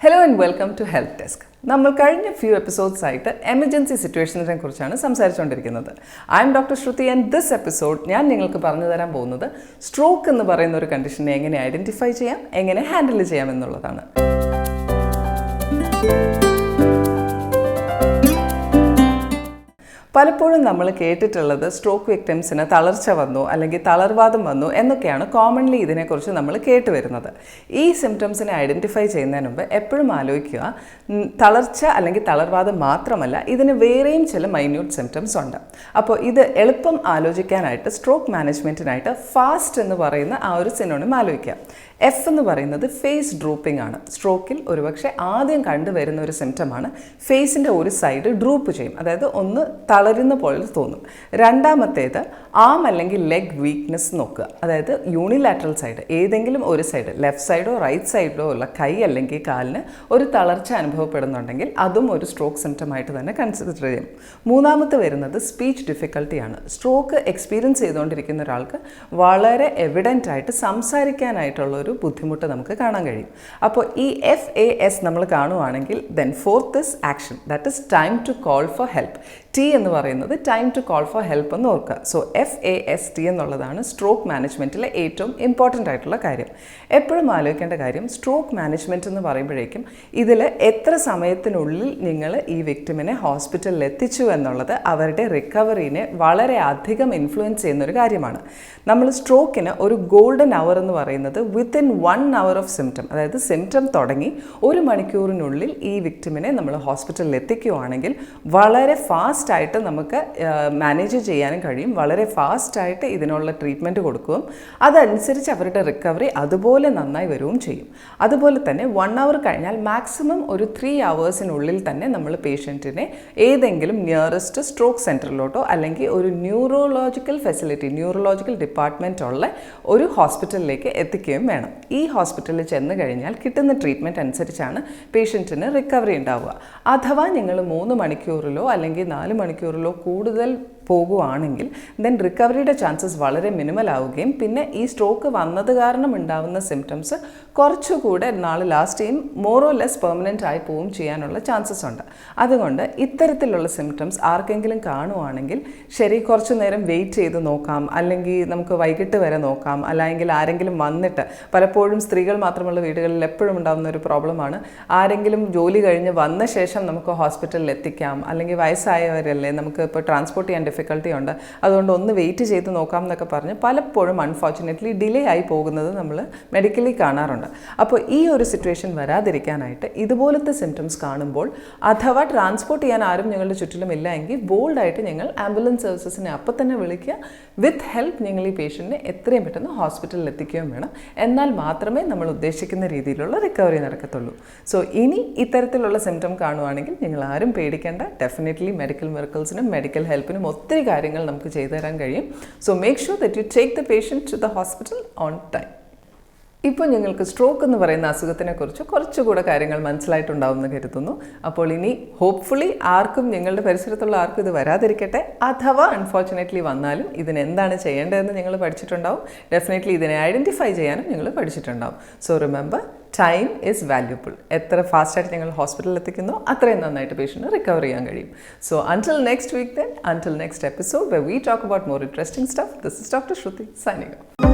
Hello and welcome to Health Desk. നമ്മൾ കഴിഞ്ഞ few episodes ആയിട്ട് എമർജൻസി സിറ്റുവേഷൻസിനെ കുറിച്ചാണ് സംസാരിച്ചുകൊണ്ടിരിക്കുന്നത്. I'm doctor Shruti and this episode ഞാൻ നിങ്ങൾക്ക് പറഞ്ഞു തരാൻ പോകുന്നത് സ്ട്രോക്ക് എന്ന് പറയുന്ന ഒരു കണ്ടീഷനെ എങ്ങനെ ഐഡൻറ്റിഫൈ ചെയ്യാം, എങ്ങനെ ഹാൻഡിൽ ചെയ്യാം എന്നുള്ളതാണ്. പലപ്പോഴും നമ്മൾ കേട്ടിട്ടുള്ളത് സ്ട്രോക്ക് വിക്ടിംസിന് തളർച്ച വന്നു അല്ലെങ്കിൽ തളർവാദം വന്നു എന്നൊക്കെയാണ് കോമൺലി ഇതിനെക്കുറിച്ച് നമ്മൾ കേട്ടുവരുന്നത്. ഈ സിംറ്റംസിനെ ഐഡൻറ്റിഫൈ ചെയ്യുന്നതിന് മുമ്പ് എപ്പോഴും ആലോചിക്കുക, തളർച്ച അല്ലെങ്കിൽ തളർവാദം മാത്രമല്ല, ഇതിന് വേറെയും ചില മൈന്യൂട്ട് സിംറ്റംസ് ഉണ്ട്. അപ്പോൾ ഇത് എളുപ്പം ആലോചിക്കാനായിട്ട് സ്ട്രോക്ക് മാനേജ്മെൻറ്റിനായിട്ട് ഫാസ്റ്റ് എന്ന് പറയുന്ന ആ ഒരു സിനോണിം ആലോചിക്കുക. എഫ് എന്ന് പറയുന്നത് ഫേസ് ഡ്രൂപ്പിംഗ് ആണ്. സ്ട്രോക്കിൽ ഒരുപക്ഷെ ആദ്യം കണ്ടുവരുന്ന ഒരു സിംറ്റമാണ് ഫേസിൻ്റെ ഒരു സൈഡ് ഡ്രൂപ്പ് ചെയ്യും, അതായത് ഒന്ന് തളരുന്ന പോലെ തോന്നും. രണ്ടാമത്തേത് ആം അല്ലെങ്കിൽ ലെഗ് വീക്ക്നെസ് നോക്കുക, അതായത് യൂണിലാറ്ററൽ സൈഡ്, ഏതെങ്കിലും ഒരു സൈഡ്, ലെഫ്റ്റ് സൈഡോ റൈറ്റ് സൈഡോ ഉള്ള കൈ അല്ലെങ്കിൽ കാലിന് ഒരു തളർച്ച അനുഭവപ്പെടുന്നുണ്ടെങ്കിൽ അതും ഒരു സ്ട്രോക്ക് സിംറ്റമായിട്ട് തന്നെ കൺസിഡർ ചെയ്യും. മൂന്നാമത്തെ വരുന്നത് സ്പീച്ച് ഡിഫിക്കൽട്ടിയാണ്. സ്ട്രോക്ക് എക്സ്പീരിയൻസ് ചെയ്തുകൊണ്ടിരിക്കുന്ന ഒരാൾക്ക് വളരെ എവിഡൻ്റ് ആയിട്ട് സംസാരിക്കാനായിട്ടുള്ള ഒരു ബുദ്ധിമുട്ട് നമുക്ക് കാണാൻ കഴിയും. അപ്പോൾ ഈ FAS നമ്മൾ കാണുവാണെങ്കിൽ then fourth is action, that is time to call for help. T എന്ന് പറയുന്നത് time to call for help എന്ന് ഓർക്കുക. സോ FAST എന്നുള്ളതാണ് സ്ട്രോക്ക് മാനേജ്മെൻറ്റിലെ ഏറ്റവും ഇമ്പോർട്ടൻ്റ് ആയിട്ടുള്ള കാര്യം. എപ്പോഴും ആലോചിക്കേണ്ട കാര്യം, സ്ട്രോക്ക് മാനേജ്മെൻറ്റ് എന്ന് പറയുമ്പോഴേക്കും ഇതിൽ എത്ര സമയത്തിനുള്ളിൽ നിങ്ങൾ ഈ വിക്ടിമിനെ ഹോസ്പിറ്റലിൽ എത്തിച്ചു എന്നുള്ളത് അവരുടെ റിക്കവറിനെ വളരെ അധികം ഇൻഫ്ലുവൻസ് ചെയ്യുന്നൊരു കാര്യമാണ്. നമ്മൾ സ്ട്രോക്കിന് ഒരു ഗോൾഡൻ അവർ എന്ന് പറയുന്നത് വിത്തിൻ 1 hour ഓഫ് സിംറ്റം, അതായത് സിംറ്റം തുടങ്ങി 1 മണിക്കൂറിനുള്ളിൽ ഈ വിക്ടിമിനെ നമ്മൾ ഹോസ്പിറ്റലിൽ എത്തിക്കുകയാണെങ്കിൽ വളരെ ഫാസ്റ്റായിട്ട് നമുക്ക് മാനേജ് ചെയ്യാനും കഴിയും. വളരെ ഫാസ്റ്റായിട്ട് ഇതിനുള്ള ട്രീറ്റ്മെൻറ്റ് കൊടുക്കുകയും അതനുസരിച്ച് അവരുടെ റിക്കവറി അതുപോലെ നന്നായി വരികയും ചെയ്യും. അതുപോലെ തന്നെ 1 hour കഴിഞ്ഞാൽ മാക്സിമം ഒരു 3 hours തന്നെ നമ്മൾ പേഷ്യൻറ്റിനെ ഏതെങ്കിലും നിയറസ്റ്റ് സ്ട്രോക്ക് സെൻറ്ററിലോട്ടോ അല്ലെങ്കിൽ ഒരു ന്യൂറോളജിക്കൽ ഫെസിലിറ്റി, ന്യൂറോളജിക്കൽ ഡിപ്പാർട്ട്മെൻറ്റ് ഉള്ള ഒരു ഹോസ്പിറ്റലിലേക്ക് എത്തിക്കുകയും വേണം. ഈ ഹോസ്പിറ്റലിൽ ചെന്ന് കഴിഞ്ഞാൽ കിട്ടുന്ന ട്രീറ്റ്മെൻറ്റ് അനുസരിച്ചാണ് പേഷ്യൻറ്റിന് റിക്കവറി ഉണ്ടാവുക. അഥവാ നിങ്ങൾ 3 മണിക്കൂറിലോ അല്ലെങ്കിൽ 4 മണിക്കൂറിലോ കൂടുതൽ പോകുകയാണെങ്കിൽ ദെൻ റിക്കവറിയുടെ ചാൻസസ് വളരെ മിനിമൽ ആവുകയും പിന്നെ ഈ സ്ട്രോക്ക് വന്നത് കാരണം ഉണ്ടാകുന്ന സിംറ്റംസ് കുറച്ചുകൂടെ നാളെ ലാസ്റ്റ് ചെയ്യും, മോർ ഓർ ലെസ് പെർമനൻ്റ് ആയി പോവുകയും ചെയ്യാനുള്ള ചാൻസസ് ഉണ്ട്. അതുകൊണ്ട് ഇത്തരത്തിലുള്ള സിംറ്റംസ് ആർക്കെങ്കിലും കാണുവാണെങ്കിൽ ശരി, കുറച്ച് നേരം വെയിറ്റ് ചെയ്ത് നോക്കാം, അല്ലെങ്കിൽ നമുക്ക് വൈകിട്ട് വരെ നോക്കാം, അല്ലെങ്കിൽ ആരെങ്കിലും വന്നിട്ട്, പലപ്പോഴും സ്ത്രീകൾ മാത്രമുള്ള വീടുകളിൽ എപ്പോഴും ഉണ്ടാകുന്ന ഒരു പ്രോബ്ലമാണ്, ആരെങ്കിലും ജോലി കഴിഞ്ഞ് വന്ന ശേഷം നമുക്ക് ഹോസ്പിറ്റലിൽ എത്തിക്കാം, അല്ലെങ്കിൽ വയസ്സായവരല്ലേ, നമുക്ക് ഇപ്പോൾ ട്രാൻസ്പോർട്ട് ചെയ്യാൻ ഡിഫിക്കൽട്ടി ഉണ്ട്, അതുകൊണ്ട് ഒന്ന് വെയിറ്റ് ചെയ്ത് നോക്കാം എന്നൊക്കെ പറഞ്ഞ് പലപ്പോഴും അൺഫോർച്ചുനേറ്റ്ലി ഡിലേ ആയി പോകുന്നത് നമ്മൾ മെഡിക്കലി കാണാറുണ്ട്. അപ്പോൾ ഈ ഒരു സിറ്റുവേഷൻ വരാതിരിക്കാനായിട്ട് ഇതുപോലത്തെ സിംറ്റംസ് കാണുമ്പോൾ, അഥവാ ട്രാൻസ്പോർട്ട് ചെയ്യാൻ ആരും ഞങ്ങളുടെ ചുറ്റിലും ഇല്ല എങ്കിൽ ബോൾഡായിട്ട് ഞങ്ങൾ ആംബുലൻസ് സർവീസസിനെ അപ്പം തന്നെ വിളിക്കുക. വിത്ത് ഹെൽപ്പ് നിങ്ങൾ ഈ പേഷ്യൻറ്റിനെ എത്രയും പെട്ടെന്ന് ഹോസ്പിറ്റലിൽ എത്തിക്കുകയും വേണം. എന്നാൽ മാത്രമേ നമ്മൾ ഉദ്ദേശിക്കുന്ന രീതിയിലുള്ള റിക്കവറി നടക്കത്തുള്ളൂ. സോ ഇനി ഇത്തരത്തിലുള്ള സിംറ്റം കാണുവാണെങ്കിൽ നിങ്ങൾ ആരും പേടിക്കേണ്ട. ഡെഫിനറ്റ്ലി മെഡിക്കൽ മിറക്കിൾസിനും മെഡിക്കൽ ഹെൽപ്പിനും ഒത്തിരി കാര്യങ്ങൾ നമുക്ക് ചെയ്തു തരാൻ കഴിയും. So make sure that you take the patient to the hospital on time. ഇപ്പോൾ നിങ്ങൾക്ക് സ്ട്രോക്ക് എന്ന് പറയുന്ന അസുഖത്തിനെക്കുറിച്ച് കുറച്ചുകൂടെ കാര്യങ്ങൾ മനസ്സിലായിട്ടുണ്ടാവുമെന്ന് കരുതുന്നു. അപ്പോൾ ഇനി ഹോപ്പ്ഫുള്ളി ആർക്കും, നിങ്ങളുടെ പരിസരത്തുള്ള ആർക്കും ഇത് വരാതിരിക്കട്ടെ. അഥവാ അൺഫോർച്ചുനേറ്റ്ലി വന്നാലും ഇതിനെന്താണ് ചെയ്യേണ്ടതെന്ന് നിങ്ങൾ പഠിച്ചിട്ടുണ്ടാവും. ഡെഫിനറ്റ്ലി ഇതിനെ ഐഡൻറ്റിഫൈ ചെയ്യാനും നിങ്ങൾ പഠിച്ചിട്ടുണ്ടാവും. So remember, time is valuable. എത്ര ഫാസ്റ്റായിട്ട് നിങ്ങൾ ഹോസ്പിറ്റലിൽ എത്തിക്കുന്നോ അത്രയും നന്നായിട്ട് പേഷ്യൻറ്റ് റിക്കവർ ചെയ്യാൻ കഴിയും. So until next week then, until next episode where we talk about more interesting stuff, this is Dr. Shruti signing off.